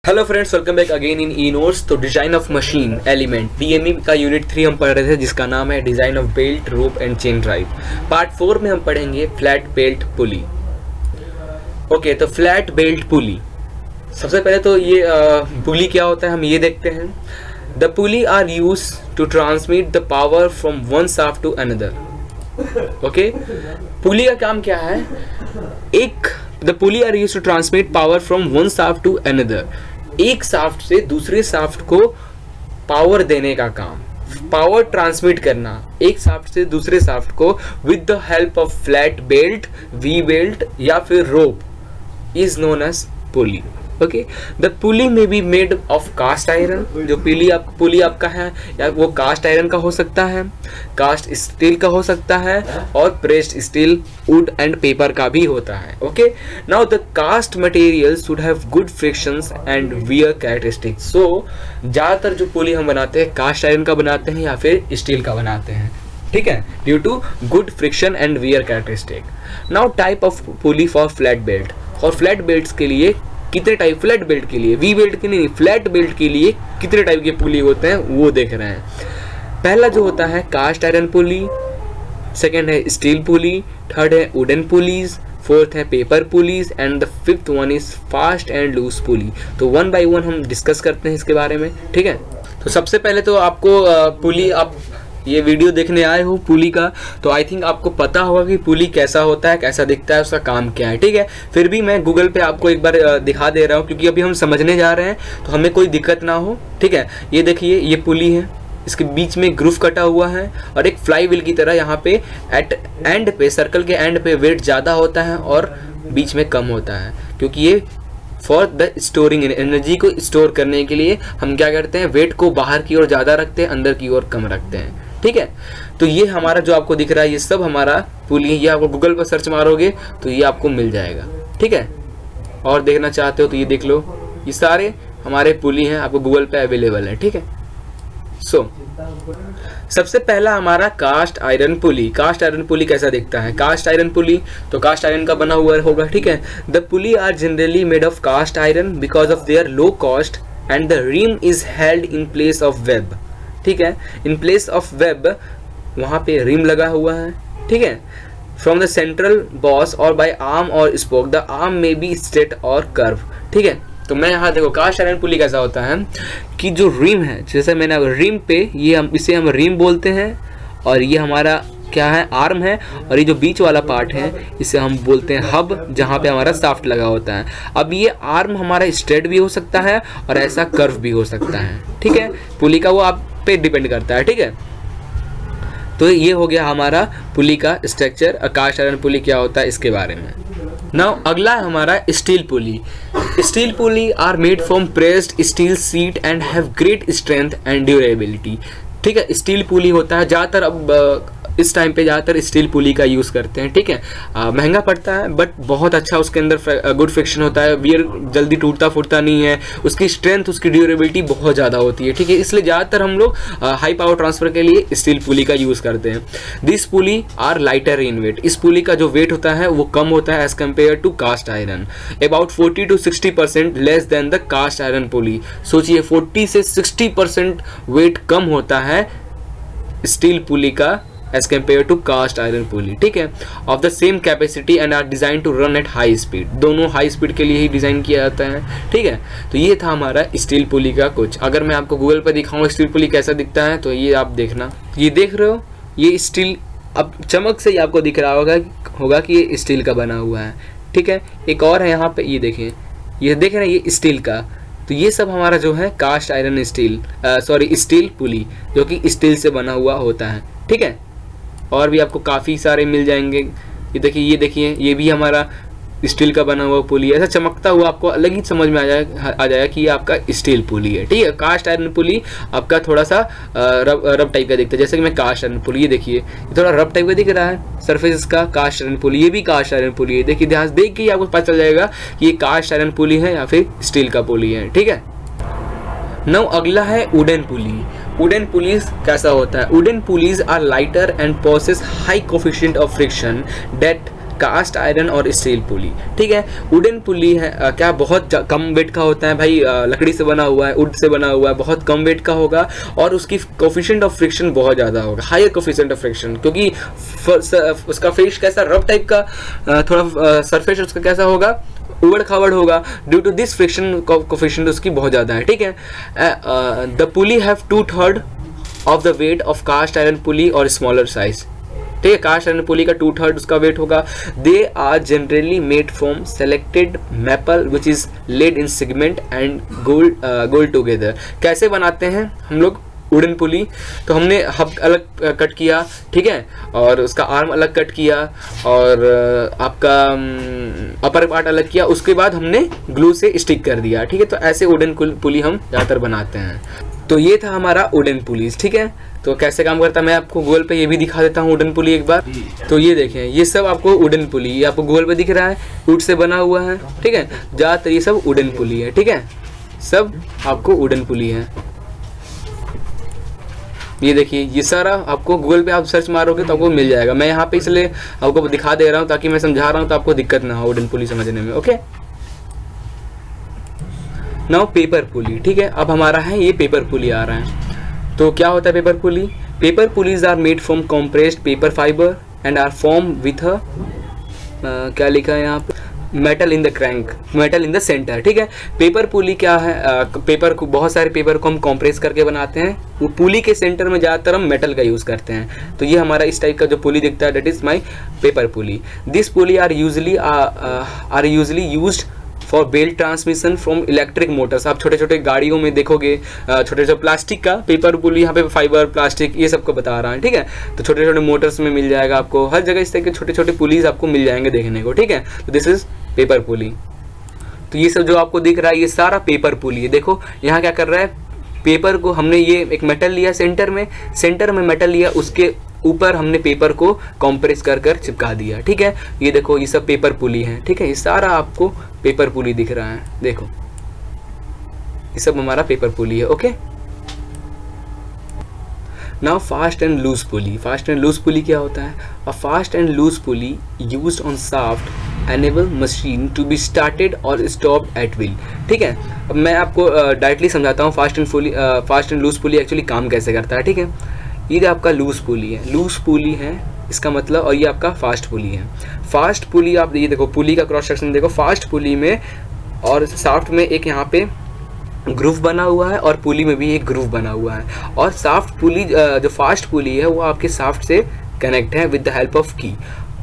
Hello friends, welcome back again in E notes. तो design of machine element DME का unit 3 हम पढ़ रहे थे, जिसका नाम है design of belt, rope and chain drive. Part 4 में हम पढ़ेंगे फ्लैट बेल्ट पुली। ओके, तो फ्लैट बेल्ट पुली, सबसे पहले तो ये पुली क्या होता है हम ये देखते हैं। The pulley are use to transmit the power from one shaft to another. Okay, pulley का काम क्या है? The pulley are use to transmit power from one shaft to another, एक शाफ्ट से दूसरे शाफ्ट को पावर देने का काम, पावर ट्रांसमिट करना एक शाफ्ट से दूसरे शाफ्ट को with the help of flat belt, V belt या फिर rope is known as pulley. Okay, the pulley may be made of cast iron, जो पुली आपका है या वो कास्ट आयरन का हो सकता है, कास्ट स्टील का हो सकता है और pressed steel, wood and paper का भी होता है। Okay, now the cast material should have good frictions and wear characteristics. So ज़्यादातर जो पुली हम बनाते हैं कास्ट आयरन का बनाते हैं या फिर स्टील का बनाते हैं, ठीक है, due to good friction and wear characteristic. Now type of pulley for flat belt, और फ्लैट बेल्ट्स के लिए कितने टाइप, फ्लैट बेल्ट के लिए, वी बेल्ट के नहीं, फ्लैट बेल्ट के लिए कितने टाइप के पुली होते हैं वो देख रहे हैं। पहला जो होता है कास्ट आयरन पुली, सेकंड है स्टील पुली, थर्ड है वुडन पुलीज, फोर्थ है paper pulleys and the fifth one is fast and loose pulley. तो वन बाय वन हम डिस्कस करते हैं इसके बारे में, ठीक है। तो सबसे पहले तो आपको पुली, आप ये वीडियो देखने आए हो पुली का, तो आई थिंक आपको पता होगा कि पुली कैसा होता है, कैसा दिखता है, उसका काम क्या है, ठीक है। फिर भी मैं गूगल पे आपको एक बार दिखा दे रहा हूँ, क्योंकि अभी हम समझने जा रहे हैं तो हमें कोई दिक्कत ना हो, ठीक है। ये देखिए, ये पुली है, इसके बीच में ग्रूव कटा हुआ है और एक फ्लाई व्हील की तरह यहाँ पे एट एंड पे, सर्कल के एंड पे वेट ज़्यादा होता है और बीच में कम होता है, क्योंकि ये फॉर द स्टोरिंग एनर्जी को स्टोर करने के लिए हम क्या करते हैं, वेट को बाहर की ओर ज़्यादा रखते हैं, अंदर की ओर कम रखते हैं, ठीक है। तो ये हमारा जो आपको दिख रहा है ये सब हमारा पुली, ये आपको गूगल पर सर्च मारोगे तो ये आपको मिल जाएगा, ठीक है। और देखना चाहते हो तो ये देख लो, ये सारे हमारे पुली हैं, आपको गूगल पे अवेलेबल है, ठीक है। सबसे पहला हमारा कास्ट आयरन पुली। कास्ट आयरन पुली कैसा दिखता है? कास्ट आयरन पुली तो कास्ट आयरन का बना हुआ होगा, ठीक है। The pulley are generally made of cast iron because of their low cost and the rim is held in place of web, ठीक है। इन प्लेस ऑफ वेब, वहां पे रिम लगा हुआ है, ठीक है। फ्रॉम द सेंट्रल बॉस और बाय आर्म और स्पोक, द आर्म में बी स्ट्रेट और कर्व, ठीक है। तो मैं यहाँ देखो, कास्ट आयरन पुली कैसा होता है कि जो रिम है, जैसे मैंने रिम पे, ये इसे हम रिम बोलते हैं, और ये हमारा क्या है, आर्म है, और ये जो बीच वाला पार्ट है इसे हम बोलते हैं हब, जहाँ पे हमारा शाफ्ट लगा होता है। अब ये आर्म हमारा स्ट्रेट भी हो सकता है और ऐसा कर्व भी हो सकता है, ठीक है। पुली का वो आप पे डिपेंड करता है, ठीक है। तो ये हो गया हमारा पुली का स्ट्रक्चर, कास्ट आयरन पुली क्या होता है इसके बारे में। नाउ अगला है हमारा steel pulley. Steel pulley are made from pressed steel sheet and have great strength and durability, ठीक है। स्टील पुली होता है ज़्यादातर, अब इस टाइम पे ज़्यादातर स्टील पुली का यूज़ करते हैं, ठीक है। महंगा पड़ता है बट बहुत अच्छा, उसके अंदर गुड फ्रिक्शन होता है, वियर जल्दी टूटता फूटता नहीं है, उसकी स्ट्रेंथ, उसकी ड्यूरेबिलिटी बहुत ज़्यादा होती है, ठीक है। इसलिए ज़्यादातर हम लोग हाई पावर ट्रांसफर के लिए स्टील पुली का यूज़ करते हैं। This pulley are lighter in weight, इस पुली का जो वेट होता है वो कम होता है as compare to cast iron, about 40 to 60% less than the cast iron pulley. सोचिए 40 से 60% वेट कम होता है स्टील पुली का as compare to cast iron pulley, ठीक है। Of the same capacity and are design to run at high speed, दोनों high speed के लिए ही डिजाइन किया जाता है, ठीक है। तो ये था हमारा स्टील पुली का कुछ। अगर मैं आपको गूगल पर दिखाऊं स्टील पुली कैसा दिखता है, तो ये आप देखना, ये देख रहे हो, ये स्टील, अब चमक से ही आपको दिख रहा होगा कि ये स्टील का बना हुआ है, ठीक है। एक और है यहाँ पे, ये देखिए, ये देख रहे हैं, ये स्टील का। तो ये सब हमारा जो है कास्ट आयरन स्टील पुली, जो कि स्टील से बना हुआ होता है, ठीक है। और भी आपको काफ़ी सारे मिल जाएंगे। ये देखिए, ये भी हमारा स्टील का बना हुआ पुली, ऐसा चमकता हुआ आपको अलग ही समझ में आ जाएगा कि ये आपका स्टील पुली है, ठीक है। कास्ट आयरन पुली आपका थोड़ा सा रब टाइप का दिखता है, जैसे कि मैं कास्ट आयरन पुली, ये देखिए, ये थोड़ा रब टाइप का दिख रहा है सरफेस इसका, कास्ट आयरन पुली, ये भी कास्ट आयरन पुली है। देखिए, ध्यान देख के ही आपको पता चल जाएगा कि ये कास्ट आयरन पुली है या फिर स्टील का पुली है, ठीक है। नाउ अगला है वुडन पुली। वुडन पुलीज कैसा होता है? Wooden pulleys are lighter and possess high coefficient of friction that cast iron और स्टील पुली, ठीक है। वुडन पुली है क्या बहुत कम वेट का होता है भाई, लकड़ी से बना हुआ है, वुड से बना हुआ है, बहुत कम वेट का होगा और उसकी कोफिशिएंट ऑफ फ्रिक्शन बहुत ज़्यादा होगा, हायर कोफिशिएंट ऑफ फ्रिक्शन, क्योंकि उसका फेस कैसा रफ टाइप का, थोड़ा सरफेस उसका कैसा होगा, उबड़ खाबड़ होगा, due to this friction coefficient उसकी बहुत ज़्यादा है, ठीक है। The pulley have 2/3 of the weight of cast iron pulley और स्मॉलर साइज, ठीक है। कास्ट आयरन पुली का 2/3 उसका वेट होगा। They are generally made from selected maple which is laid in segment and glued together. कैसे बनाते हैं हम लोग वुडन पुली, तो हमने हब अलग कट किया, ठीक है, और उसका आर्म अलग कट किया और आपका अपर पार्ट अलग किया, उसके बाद हमने ग्लू से स्टिक कर दिया, ठीक है। तो ऐसे वुडन पुली हम ज़्यादातर बनाते हैं। तो ये था हमारा वुडन पुलीज, ठीक है। तो कैसे काम करता है मैं आपको गूगल पे ये भी दिखा देता हूँ वुडन पुली एक बार। तो ये देखें, ये सब आपको वुडन पुली, ये आपको गूगल पे दिख रहा है, वुड से बना हुआ है, ठीक है। ज़्यादातर ये सब वुडन पुली है, ठीक है, सब आपको वुडन पुली है। ये देखिए, ये सारा आपको गूगल पे आप सर्च मारोगे तो आपको मिल जाएगा। मैं यहाँ पे इसलिए आपको दिखा दे रहा हूँ ताकि मैं समझा रहा हूँ तो आपको दिक्कत ना हो वुडन पुली समझने में, ओके। नाउ पेपर पुली, ठीक है। अब हमारा है ये पेपर पुली आ रहा है। तो क्या होता है paper pulley? Paper pulleys are made from compressed paper fibre and are form with क्या लिखा है यहाँ पे, metal in the crank, metal in the centre, ठीक है। पेपर पुली क्या है, पेपर को, बहुत सारे पेपर को हम कॉम्प्रेस करके बनाते हैं, वो पुली के सेंटर में ज़्यादातर हम मेटल का यूज़ करते हैं। तो ये हमारा इस टाइप का जो पुली दिखता है that is my paper pulley. This pulley are usually used for belt transmission from electric motors. आप छोटे छोटे गाड़ियों में देखोगे छोटे छोटे प्लास्टिक का पेपर पुली, यहाँ पे फाइबर प्लास्टिक ये सबको बता रहा है, ठीक है। तो छोटे छोटे मोटर्स में मिल जाएगा आपको, हर जगह इस तरह के छोटे छोटे पुलीज आपको मिल जाएंगे देखने को, ठीक है। तो दिस इज पेपर पुली। तो ये सब जो आपको दिख रहा है ये सारा पेपर पुली है। देखो यहाँ क्या कर रहा है, पेपर को हमने ये एक मेटल लिया सेंटर में मेटल लिया, उसके ऊपर हमने पेपर को कॉम्प्रेस कर कर चिपका दिया, ठीक है। ये देखो, ये सब पेपर पुली है, ठीक है। ये सारा आपको पेपर पुली दिख रहा है, देखो ये सब हमारा पेपर पुली है, okay. Now fast and loose pulley. Fast and loose pulley क्या होता है? A fast and loose pulley used on shaft enable machine to be started और स्टॉप्ड एट व्हील, ठीक है। अब मैं आपको डायरेक्टली समझाता हूँ fast and loose pulley actually काम कैसे करता है, ठीक है। ये आपका लूज पुली है, लूज पुली है इसका मतलब, और ये आपका फास्ट पुली है। फास्ट पुली आप ये देखो, पुली का क्रॉस सेक्शन देखो, फास्ट पुली में और शाफ्ट में एक यहाँ पे ग्रूव बना हुआ है और पुली में भी एक ग्रूव बना हुआ है। और शाफ्ट पुली जो फास्ट पुली है वो आपके शाफ्ट से कनेक्ट है विद द हेल्प ऑफ की,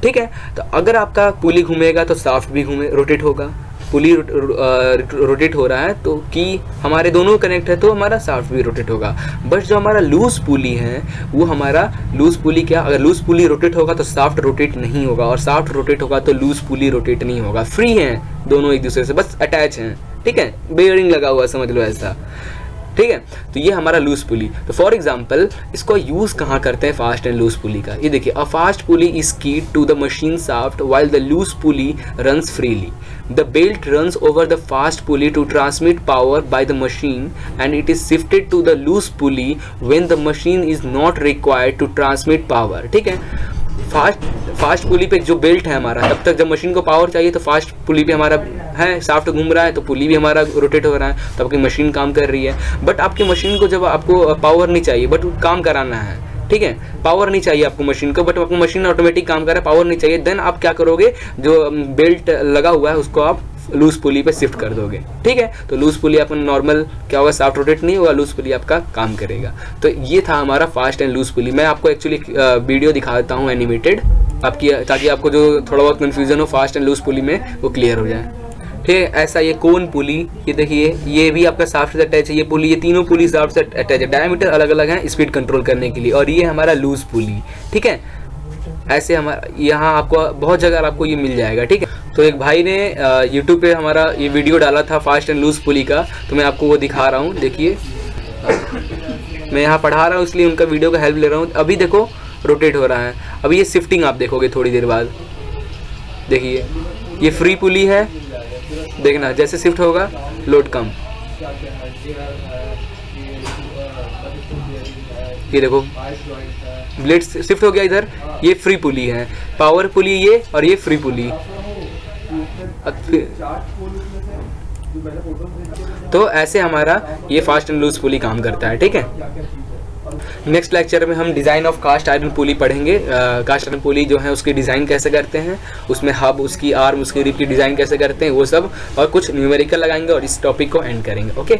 ठीक है। तो अगर आपका पुली घूमेगा तो शाफ्ट भी रोटेट होगा, पुली रोटेट हो रहा है तो की हमारे दोनों कनेक्ट है तो हमारा शाफ्ट भी रोटेट होगा। बट जो हमारा लूज पुली है वो हमारा लूज पुली क्या, अगर लूज पुली रोटेट होगा तो शाफ्ट रोटेट नहीं होगा और शाफ्ट रोटेट होगा तो लूज पुली रोटेट नहीं होगा। फ्री हैं दोनों एक दूसरे से, बस अटैच हैं, ठीक है, बेयरिंग लगा हुआ समझ लो ऐसा, ठीक है। तो ये हमारा लूज पुली। तो फॉर एग्जांपल इसको यूज कहाँ करते हैं फास्ट एंड लूज पुली का? ये देखिए, a fast pulley is keyed to the machine shaft while the loose pulley runs freely. The belt runs over the fast pulley to transmit power by the machine and it is shifted to the loose pulley when the machine is not required to transmit power, ठीक है। Fast पुली पे जो belt है हमारा, तब तक जब machine को पावर चाहिए तो फास्ट पुली पे हमारा है, शाफ्ट घूम रहा है तो पुली भी हमारा रोटेट हो रहा है, तो आपकी मशीन काम कर रही है। बट आपकी मशीन को जब आपको पावर नहीं चाहिए बट काम कराना है, ठीक है, पावर नहीं चाहिए आपको मशीन को, बट आपको मशीन ऑटोमेटिक काम कर रहा है, पावर नहीं चाहिए, देन आप क्या करोगे, जो बेल्ट लगा हुआ है उसको आप लूज पुली पे शिफ्ट कर दोगे, ठीक है। तो लूज पुली आपका नॉर्मल क्या होगा, शाफ्ट रोटेट नहीं होगा, लूज पुली आपका काम करेगा। तो ये था हमारा फास्ट एंड लूज पुली। मैं आपको एक्चुअली वीडियो दिखा देता हूँ एनिमेटेड आपकी, ताकि आपको जो थोड़ा बहुत कन्फ्यूजन हो फास्ट एंड लूज पुली में वो क्लियर हो जाए, ठीक है। ऐसा ये कोन पुली, ये देखिए ये भी आपका शाफ्ट से अटैच है, ये पुली, ये तीनों पुली शाफ्ट से अटैच है, डायमीटर अलग अलग है स्पीड कंट्रोल करने के लिए, और ये हमारा लूज पुली, ठीक है। ऐसे हमारा यहाँ आपको बहुत जगह आपको ये मिल जाएगा, ठीक है। तो एक भाई ने यूट्यूब पे हमारा ये वीडियो डाला था फास्ट एंड लूज पुली का, तो मैं आपको वो दिखा रहा हूँ, देखिए मैं यहाँ पढ़ा रहा हूँ इसलिए उनका वीडियो का हेल्प ले रहा हूँ। अभी देखो रोटेट हो रहा है, अभी ये शिफ्टिंग आप देखोगे थोड़ी देर बाद, देखिए ये फ्री पुली है, देखना जैसे शिफ्ट होगा लोड कम, ये देखो ब्लेड शिफ्ट हो गया इधर, ये फ्री पुली है, पावर पुली ये, और ये फ्री पुली। तो ऐसे हमारा ये फास्ट एंड लूज पुली काम करता है, ठीक है। नेक्स्ट लेक्चर में हम design of cast iron pulley पढ़ेंगे। कास्ट आयरन पुली जो है उसकी डिज़ाइन कैसे करते हैं, उसमें हब, उसकी आर्म, उसकी रिप की डिज़ाइन कैसे करते हैं, वो सब, और कुछ न्यूमेरिकल लगाएंगे और इस टॉपिक को एंड करेंगे। ओके।